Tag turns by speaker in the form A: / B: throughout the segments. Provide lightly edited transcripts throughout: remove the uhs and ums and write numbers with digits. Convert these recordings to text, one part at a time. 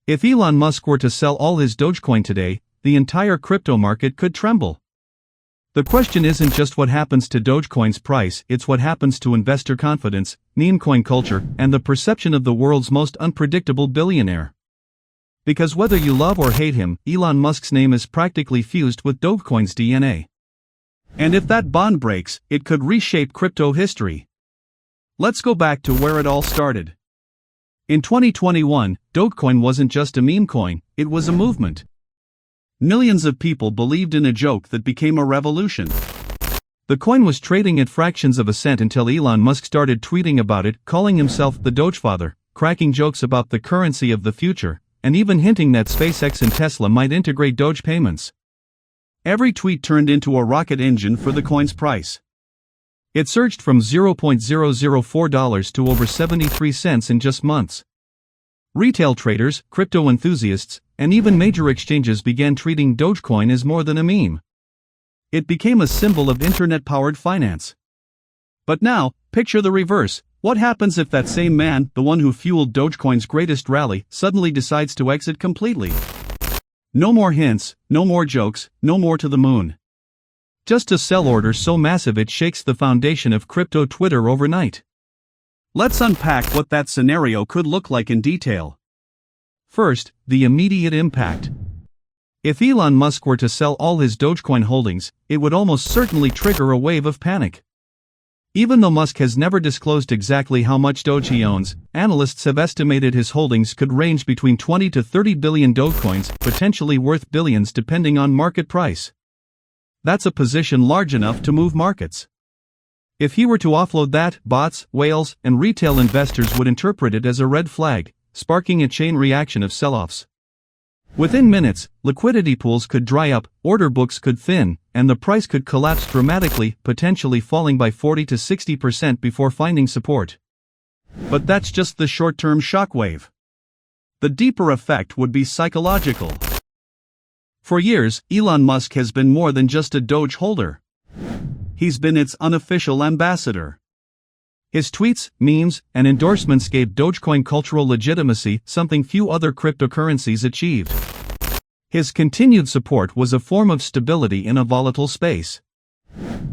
A: If Elon Musk were to sell all his Dogecoin today, the entire crypto market could tremble. The question isn't just what happens to Dogecoin's price, it's what happens to investor confidence, meme coin culture, and the perception of the world's most unpredictable billionaire. Because whether you love or hate him, Elon Musk's name is practically fused with Dogecoin's DNA. And if that bond breaks, it could reshape crypto history. Let's go back to where it all started. In 2021, Dogecoin wasn't just a meme coin, it was a movement. Millions of people believed in a joke that became a revolution. The coin was trading at fractions of a cent until Elon Musk started tweeting about it, calling himself the Dogefather, cracking jokes about the currency of the future, and even hinting that SpaceX and Tesla might integrate Doge payments. Every tweet turned into a rocket engine for the coin's price. It surged from $0.004 to over 73 cents in just months. Retail traders, crypto enthusiasts, and even major exchanges began treating Dogecoin as more than a meme. It became a symbol of internet-powered finance. But now, picture the reverse. What happens if that same man, the one who fueled Dogecoin's greatest rally, suddenly decides to exit completely? No more hints, no more jokes, no more to the moon. Just a sell order so massive it shakes the foundation of crypto Twitter overnight. Let's unpack what that scenario could look like in detail. First, the immediate impact. If Elon Musk were to sell all his Dogecoin holdings, it would almost certainly trigger a wave of panic. Even though Musk has never disclosed exactly how much Doge he owns, analysts have estimated his holdings could range between 20 to 30 billion Dogecoins, potentially worth billions depending on market price. That's a position large enough to move markets. If he were to offload that, bots, whales, and retail investors would interpret it as a red flag, sparking a chain reaction of sell-offs. Within minutes, liquidity pools could dry up, order books could thin, and the price could collapse dramatically, potentially falling by 40 to 60% before finding support. But that's just the short-term shockwave. The deeper effect would be psychological. For years, Elon Musk has been more than just a Doge holder. He's been its unofficial ambassador. His tweets, memes, and endorsements gave Dogecoin cultural legitimacy, something few other cryptocurrencies achieved. His continued support was a form of stability in a volatile space.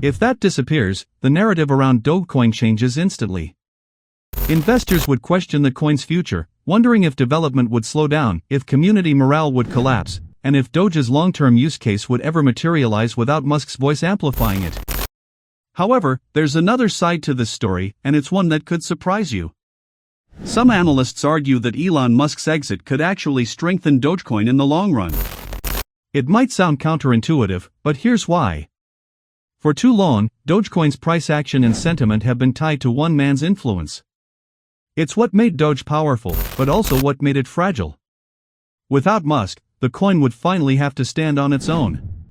A: If that disappears, the narrative around Dogecoin changes instantly. Investors would question the coin's future, wondering if development would slow down, if community morale would collapse, and if Doge's long-term use case would ever materialize without Musk's voice amplifying it. However, there's another side to this story, and it's one that could surprise you. Some analysts argue that Elon Musk's exit could actually strengthen Dogecoin in the long run. It might sound counterintuitive, but here's why. For too long, Dogecoin's price action and sentiment have been tied to one man's influence. It's what made Doge powerful, but also what made it fragile. Without Musk, the coin would finally have to stand on its own.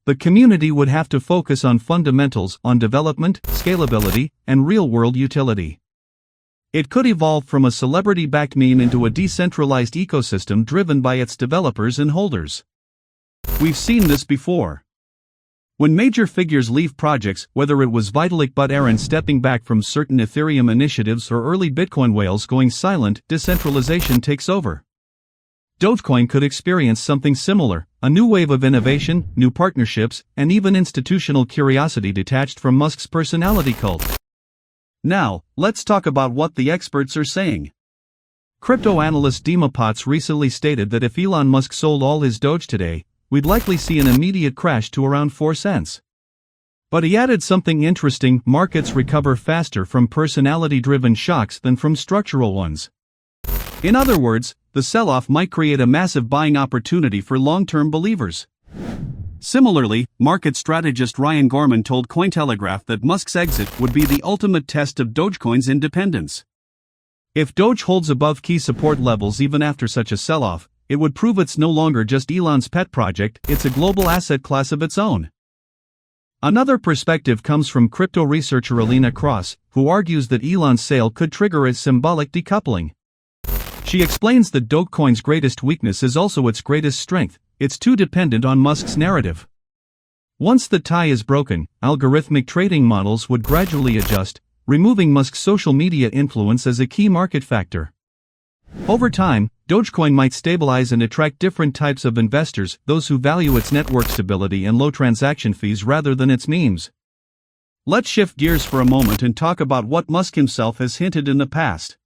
A: The community would have to focus on fundamentals, on development, scalability, and real-world utility. It could evolve from a celebrity-backed meme into a decentralized ecosystem driven by its developers and holders. We've seen this before. When major figures leave projects, whether it was Vitalik Buterin stepping back from certain Ethereum initiatives or early Bitcoin whales going silent, decentralization takes over. Dogecoin could experience something similar, a new wave of innovation, new partnerships, and even institutional curiosity detached from Musk's personality cult. Now, let's talk about what the experts are saying. Crypto analyst Dima Potts recently stated that if Elon Musk sold all his Doge today, we'd likely see an immediate crash to around 4 cents. But he added something interesting: markets recover faster from personality-driven shocks than from structural ones. In other words, the sell-off might create a massive buying opportunity for long-term believers. Similarly, market strategist Ryan Gorman told Cointelegraph that Musk's exit would be the ultimate test of Dogecoin's independence. If Doge holds above key support levels even after such a sell-off, it would prove it's no longer just Elon's pet project, it's a global asset class of its own. Another perspective comes from crypto researcher Alina Cross, who argues that Elon's sale could trigger a symbolic decoupling. She explains that Dogecoin's greatest weakness is also its greatest strength: it's too dependent on Musk's narrative. Once the tie is broken, algorithmic trading models would gradually adjust, removing Musk's social media influence as a key market factor. Over time, Dogecoin might stabilize and attract different types of investors, those who value its network stability and low transaction fees rather than its memes. Let's shift gears for a moment and talk about what Musk himself has hinted in the past.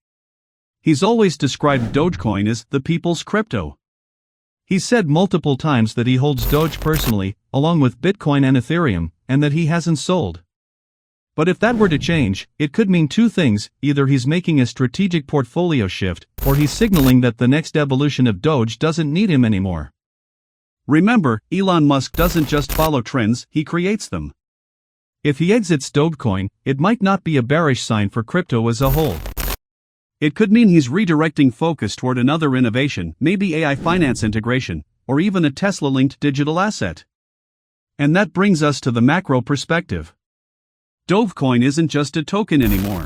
A: He's always described Dogecoin as the people's crypto. He's said multiple times that he holds Doge personally, along with Bitcoin and Ethereum, and that he hasn't sold. But if that were to change, it could mean two things: either he's making a strategic portfolio shift, or he's signaling that the next evolution of Doge doesn't need him anymore. Remember, Elon Musk doesn't just follow trends, he creates them. If he exits Dogecoin, it might not be a bearish sign for crypto as a whole. It could mean he's redirecting focus toward another innovation, maybe AI finance integration, or even a Tesla-linked digital asset. And that brings us to the macro perspective. Dogecoin isn't just a token anymore.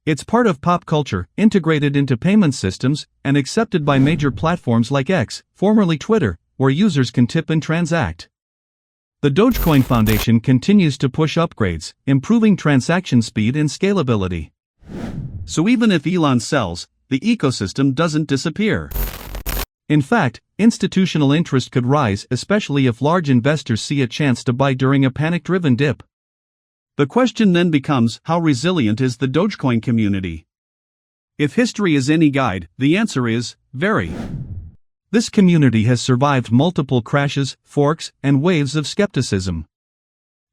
A: It's part of pop culture, integrated into payment systems, and accepted by major platforms like X, formerly Twitter, where users can tip and transact. The Dogecoin Foundation continues to push upgrades, improving transaction speed and scalability. So even if Elon sells, the ecosystem doesn't disappear. In fact, institutional interest could rise, especially if large investors see a chance to buy during a panic-driven dip. The question then becomes, how resilient is the Dogecoin community? If history is any guide, the answer is, very. This community has survived multiple crashes, forks, and waves of skepticism.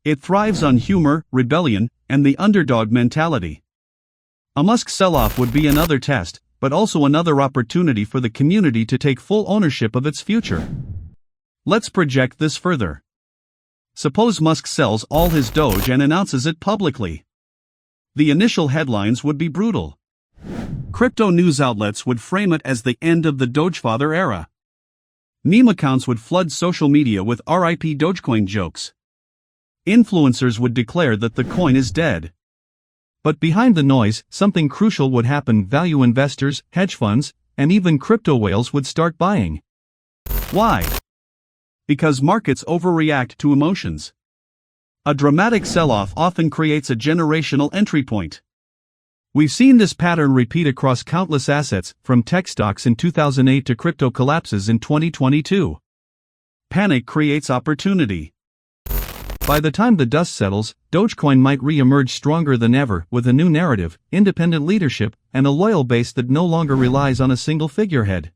A: It thrives on humor, rebellion, and the underdog mentality. A Musk sell-off would be another test, but also another opportunity for the community to take full ownership of its future. Let's project this further. Suppose Musk sells all his Doge and announces it publicly. The initial headlines would be brutal. Crypto news outlets would frame it as the end of the Dogefather era. Meme accounts would flood social media with RIP Dogecoin jokes. Influencers would declare that the coin is dead. But behind the noise, something crucial would happen: value investors, hedge funds, and even crypto whales would start buying. Why? Because markets overreact to emotions. A dramatic sell-off often creates a generational entry point. We've seen this pattern repeat across countless assets, from tech stocks in 2008 to crypto collapses in 2022. Panic creates opportunity. By the time the dust settles, Dogecoin might re-emerge stronger than ever, with a new narrative, independent leadership, and a loyal base that no longer relies on a single figurehead.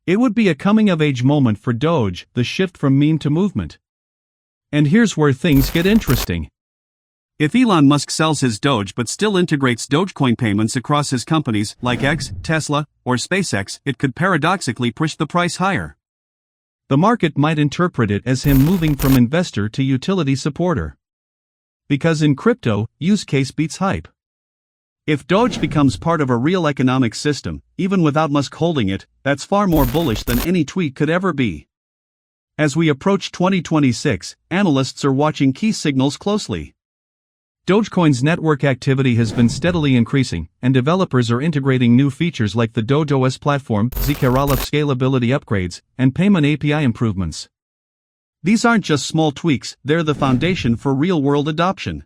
A: It would be a coming-of-age moment for Doge, the shift from meme to movement. And here's where things get interesting. If Elon Musk sells his Doge but still integrates Dogecoin payments across his companies like X, Tesla, or SpaceX, it could paradoxically push the price higher. The market might interpret it as him moving from investor to utility supporter. Because in crypto, use case beats hype. If Doge becomes part of a real economic system, even without Musk holding it, that's far more bullish than any tweet could ever be. As we approach 2026, analysts are watching key signals closely. Dogecoin's network activity has been steadily increasing, and developers are integrating new features like the Doge OS platform, zk scalability upgrades, and payment API improvements. These aren't just small tweaks, they're the foundation for real-world adoption.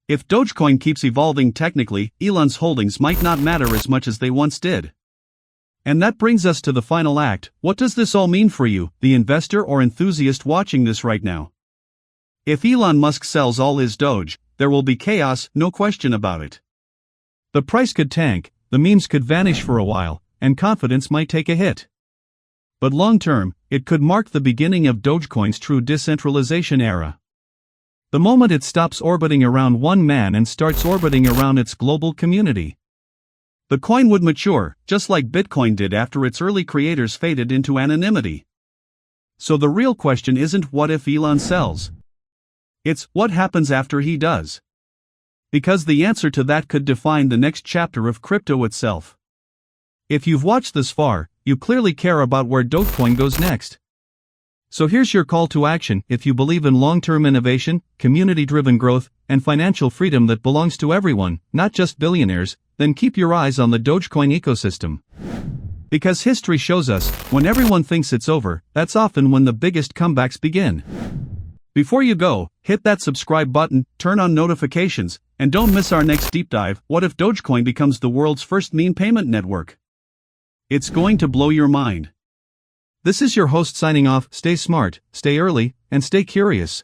A: If Dogecoin keeps evolving technically, Elon's holdings might not matter as much as they once did. And that brings us to the final act. What does this all mean for you, the investor or enthusiast watching this right now? If Elon Musk sells all his Doge, there will be chaos, no question about it. The price could tank, the memes could vanish for a while, and confidence might take a hit. But long-term, it could mark the beginning of Dogecoin's true decentralization era. The moment it stops orbiting around one man and starts orbiting around its global community. The coin would mature, just like Bitcoin did after its early creators faded into anonymity. So the real question isn't what if Elon sells. It's what happens after he does. Because the answer to that could define the next chapter of crypto itself. If you've watched this far, you clearly care about where Dogecoin goes next. So here's your call to action. If you believe in long-term innovation, community-driven growth, and financial freedom that belongs to everyone, not just billionaires, then keep your eyes on the Dogecoin ecosystem. Because history shows us, when everyone thinks it's over, that's often when the biggest comebacks begin. Before you go, hit that subscribe button, turn on notifications, and don't miss our next deep dive. What if Dogecoin becomes the world's first meme payment network? It's going to blow your mind. This is your host signing off. Stay smart, stay early, and stay curious.